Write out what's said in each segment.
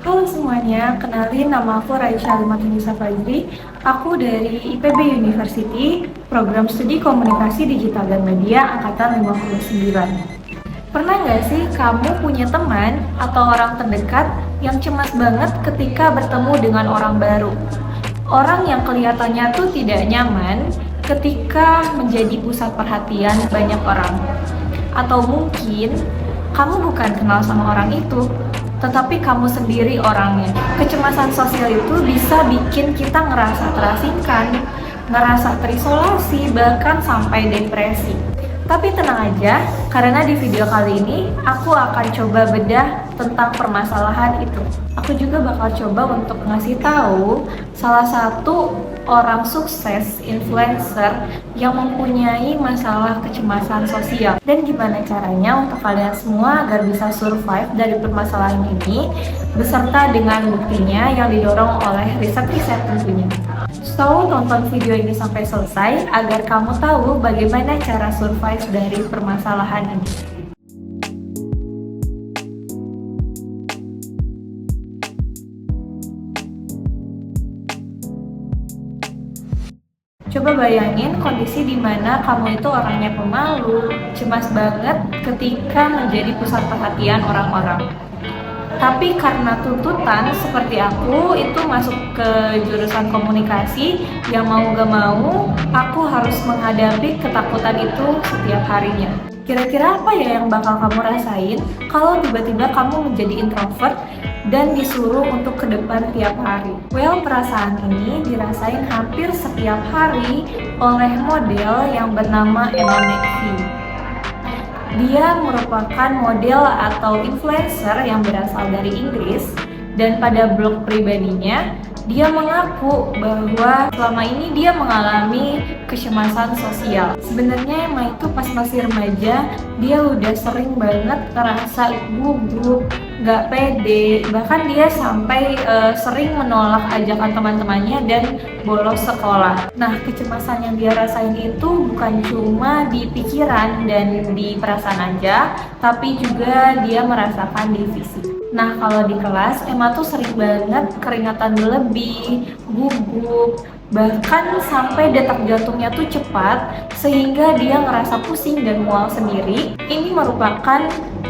Halo semuanya, kenalin nama aku Raisya Limatunisa Fajri. Aku dari IPB University, Program Studi Komunikasi Digital dan Media Angkatan 59. Pernah nggak sih kamu punya teman atau orang terdekat yang cemas banget ketika bertemu dengan orang baru? Orang yang kelihatannya tuh tidak nyaman ketika menjadi pusat perhatian banyak orang. Atau mungkin kamu bukan kenal sama orang itu, tetapi kamu sendiri orangnya. Kecemasan sosial itu bisa bikin kita ngerasa terasingkan, ngerasa terisolasi, bahkan sampai depresi. Tapi tenang aja, karena di video kali ini aku akan coba bedah tentang permasalahan itu. Aku juga bakal coba untuk ngasih tahu salah satu orang sukses influencer yang mempunyai masalah kecemasan sosial dan gimana caranya untuk kalian semua agar bisa survive dari permasalahan ini beserta dengan buktinya yang didorong oleh riset-riset tentunya. So, tonton video ini sampai selesai agar kamu tahu bagaimana cara survive dari permasalahan ini. Coba bayangin kondisi di mana kamu itu orangnya pemalu, cemas banget ketika menjadi pusat perhatian orang-orang. Tapi karena tuntutan seperti aku itu masuk ke jurusan komunikasi, yang mau gak mau aku harus menghadapi ketakutan itu setiap harinya. Kira-kira apa ya yang bakal kamu rasain kalau tiba-tiba kamu menjadi introvert dan disuruh untuk ke depan tiap hari? Well, perasaan ini dirasain hampir setiap hari oleh model yang bernama Emma McPhee. Dia merupakan model atau influencer yang berasal dari Inggris dan pada blog pribadinya dia mengaku bahwa selama ini dia mengalami kecemasan sosial. Sebenarnya Emma itu pas masih remaja dia udah sering banget ngerasa gugup, gak pede, bahkan dia sampai sering menolak ajakan teman-temannya dan bolos sekolah. Nah, kecemasan yang dia rasain itu bukan cuma di pikiran dan di perasaan aja, tapi juga dia merasakan di fisik. Nah, kalau di kelas, Emma tuh sering banget keringatan berlebih, gugup, bahkan sampai detak jantungnya tuh cepat sehingga dia ngerasa pusing dan mual sendiri. Ini merupakan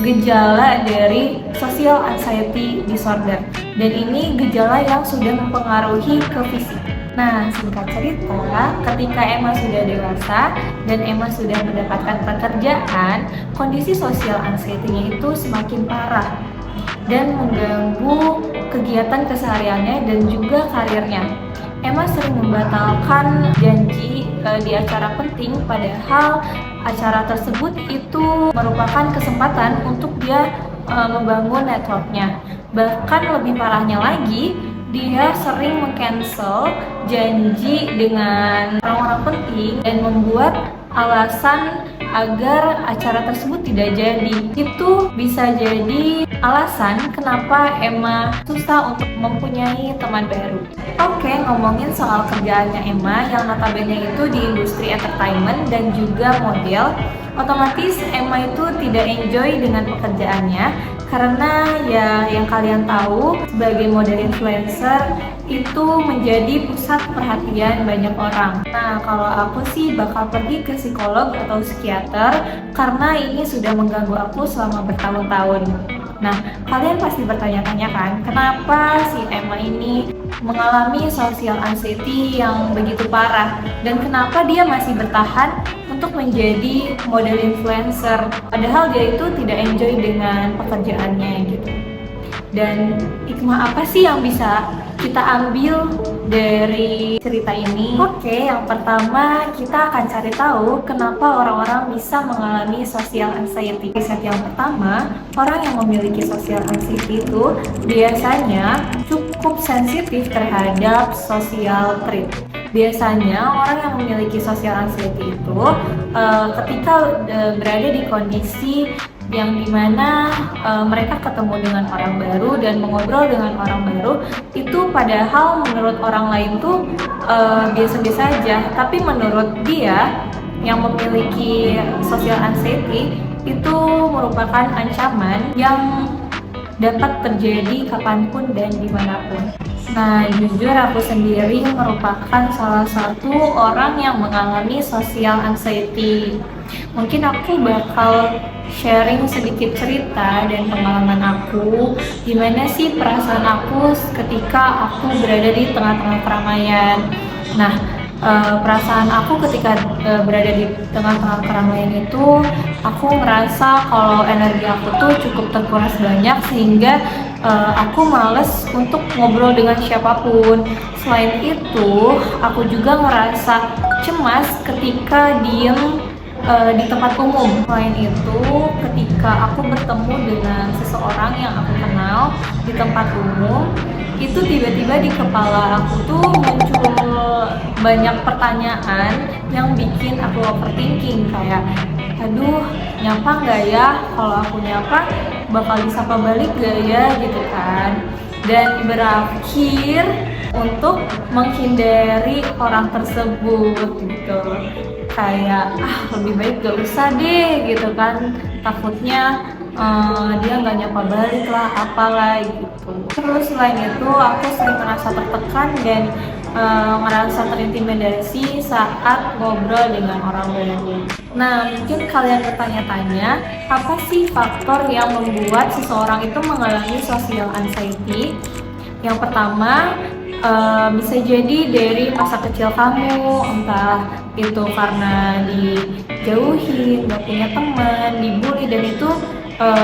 gejala dari social anxiety disorder dan ini gejala yang sudah mempengaruhi ke fisik. Nah, singkat cerita, ketika Emma sudah dewasa dan Emma sudah mendapatkan pekerjaan, kondisi social anxiety-nya itu semakin parah dan mengganggu kegiatan kesehariannya dan juga karirnya. Emma sering membatalkan janji di acara penting, padahal acara tersebut itu merupakan kesempatan untuk dia membangun networknya. Bahkan lebih parahnya lagi, dia sering meng-cancel janji dengan orang-orang penting dan membuat alasan agar acara tersebut tidak jadi. Itu bisa jadi alasan kenapa Emma susah untuk mempunyai teman baru. Oke, ngomongin soal kerjaannya Emma yang notabene itu di industri entertainment dan juga model, otomatis Emma itu tidak enjoy dengan pekerjaannya karena ya yang kalian tahu sebagai model influencer itu menjadi pusat perhatian banyak orang. Nah, kalau aku sih bakal pergi ke psikolog atau psikiater karena ini sudah mengganggu aku selama bertahun-tahun. Nah, kalian pasti bertanya-tanya kan, kenapa si Emma ini mengalami social anxiety yang begitu parah dan kenapa dia masih bertahan untuk menjadi model influencer padahal dia itu tidak enjoy dengan pekerjaannya gitu. Dan hikmah apa sih yang bisa kita ambil dari cerita ini? Oke, yang pertama kita akan cari tahu kenapa orang-orang bisa mengalami social anxiety. Riset yang pertama, orang yang memiliki social anxiety itu biasanya cukup sensitif terhadap social trait. Biasanya orang yang memiliki social anxiety itu ketika berada di kondisi yang dimana mereka ketemu dengan orang baru dan mengobrol dengan orang baru itu padahal menurut orang lain tuh biasa-biasa aja, tapi menurut dia yang memiliki social anxiety itu merupakan ancaman yang dapat terjadi kapanpun dan dimanapun. Nah, jujur aku sendiri merupakan salah satu orang yang mengalami social anxiety. Mungkin aku bakal sharing sedikit cerita dan pengalaman aku, gimana sih perasaan aku ketika aku berada di tengah-tengah keramaian. Nah, perasaan aku ketika berada di tengah-tengah keramaian itu, aku merasa kalau energi aku tuh cukup terkuras banyak sehingga aku males untuk ngobrol dengan siapapun. Selain itu, aku juga ngerasa cemas ketika diem di tempat umum. Selain itu, ketika aku bertemu dengan seseorang yang aku kenal di tempat umum, itu tiba-tiba di kepala aku tuh muncul banyak pertanyaan yang bikin aku overthinking, kayak aduh, nyapa nggak ya? Kalau aku nyapa bakal disapa balik gak ya, gitu kan. Dan berakhir untuk menghindari orang tersebut gitu, kayak lebih baik gak usah deh gitu kan, takutnya dia nggak nyapa balik lah, apalah gitu. Terus selain itu aku sering merasa tertekan dan merasa terintimidasi saat ngobrol dengan orang baru. Nah, mungkin kalian bertanya-tanya, apa sih faktor yang membuat seseorang itu mengalami social anxiety? Yang pertama, bisa jadi dari masa kecil kamu, entah itu karena dijauhin, gak punya teman, dibully, dan itu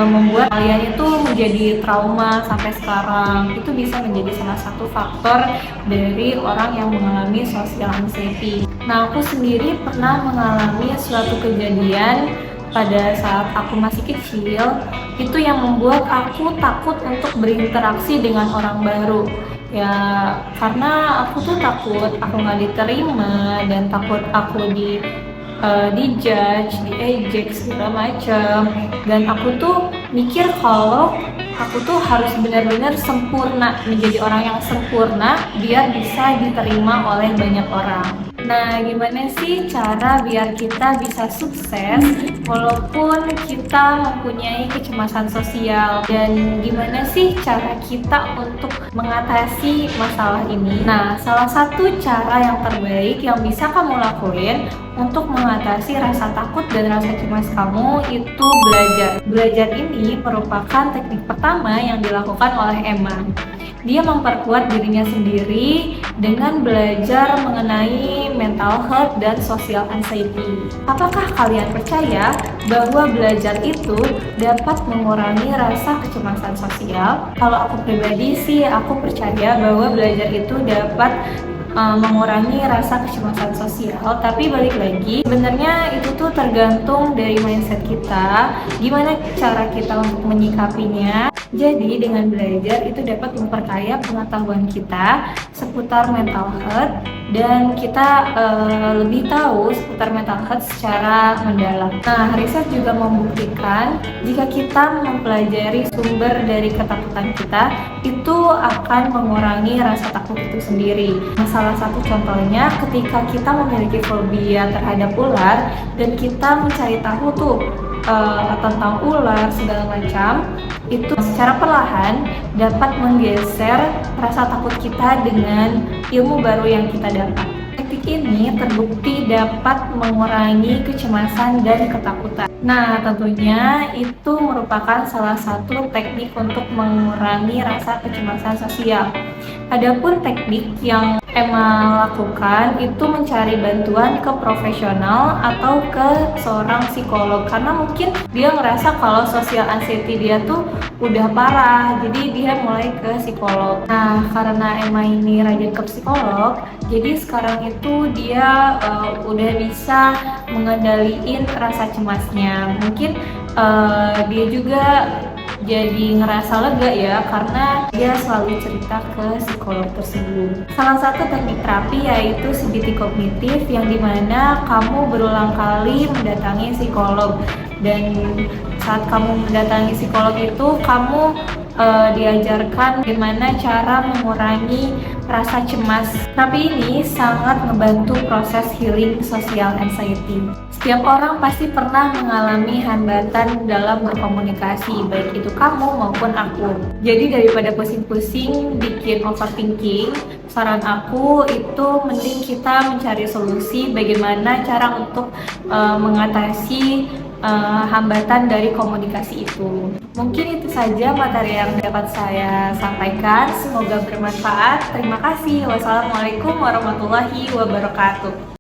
membuat kalian itu menjadi trauma sampai sekarang. Itu bisa menjadi salah satu faktor dari orang yang mengalami social anxiety. Nah, aku sendiri pernah mengalami suatu kejadian pada saat aku masih kecil, itu yang membuat aku takut untuk berinteraksi dengan orang baru. Ya, karena aku tuh takut aku nggak diterima dan takut aku dijudge, diejek segala macam. Dan aku tuh mikir kalau aku tuh harus benar-benar sempurna, menjadi orang yang sempurna biar bisa diterima oleh banyak orang. Nah, gimana sih cara biar kita bisa sukses walaupun kita mempunyai kecemasan sosial? Dan gimana sih cara kita untuk mengatasi masalah ini? Nah, salah satu cara yang terbaik yang bisa kamu lakuin untuk mengatasi rasa takut dan rasa cemas kamu itu belajar. Belajar ini merupakan teknik pertama yang dilakukan oleh Emma. Dia memperkuat dirinya sendiri dengan belajar mengenai mental health dan social anxiety. Apakah kalian percaya bahwa belajar itu dapat mengurangi rasa kecemasan sosial? Kalau aku pribadi sih, aku percaya bahwa belajar itu dapat mengurangi rasa kecemasan sosial, tapi balik lagi sebenarnya itu tuh tergantung dari mindset kita, gimana cara kita untuk menyikapinya. Jadi dengan belajar itu dapat memperkaya pengetahuan kita seputar mental health dan kita lebih tahu seputar mental health secara mendalam. Nah, riset juga membuktikan jika kita mempelajari sumber dari ketakutan kita, itu akan mengurangi rasa takut itu sendiri. Nah, salah satu contohnya ketika kita memiliki fobia terhadap ular dan kita mencari tahu tuh tentang ular segala macam, itu secara perlahan dapat menggeser rasa takut kita dengan ilmu baru yang kita dapat. Teknik ini terbukti dapat mengurangi kecemasan dan ketakutan. Nah, tentunya itu merupakan salah satu teknik untuk mengurangi rasa kecemasan sosial. Adapun teknik yang Emma lakukan itu mencari bantuan ke profesional atau ke seorang psikolog, karena mungkin dia ngerasa kalau social anxiety dia tuh udah parah, jadi dia mulai ke psikolog. Nah, karena Emma ini rajin ke psikolog, jadi sekarang itu dia udah bisa mengendaliin rasa cemasnya. Mungkin dia juga jadi ngerasa lega ya, karena dia selalu cerita ke psikolog tersebut. Salah satu teknik terapi yaitu CBT kognitif, yang dimana kamu berulang kali mendatangi psikolog, dan saat kamu mendatangi psikolog itu kamu diajarkan bagaimana cara mengurangi rasa cemas. Terapi ini sangat membantu proses healing social anxiety. Setiap orang pasti pernah mengalami hambatan dalam berkomunikasi, baik itu kamu maupun aku. Jadi daripada pusing-pusing bikin overthinking, saran aku itu mending kita mencari solusi bagaimana cara untuk mengatasi hambatan dari komunikasi itu. Mungkin itu saja materi yang dapat saya sampaikan. Semoga bermanfaat. Terima kasih. Wassalamualaikum warahmatullahi wabarakatuh.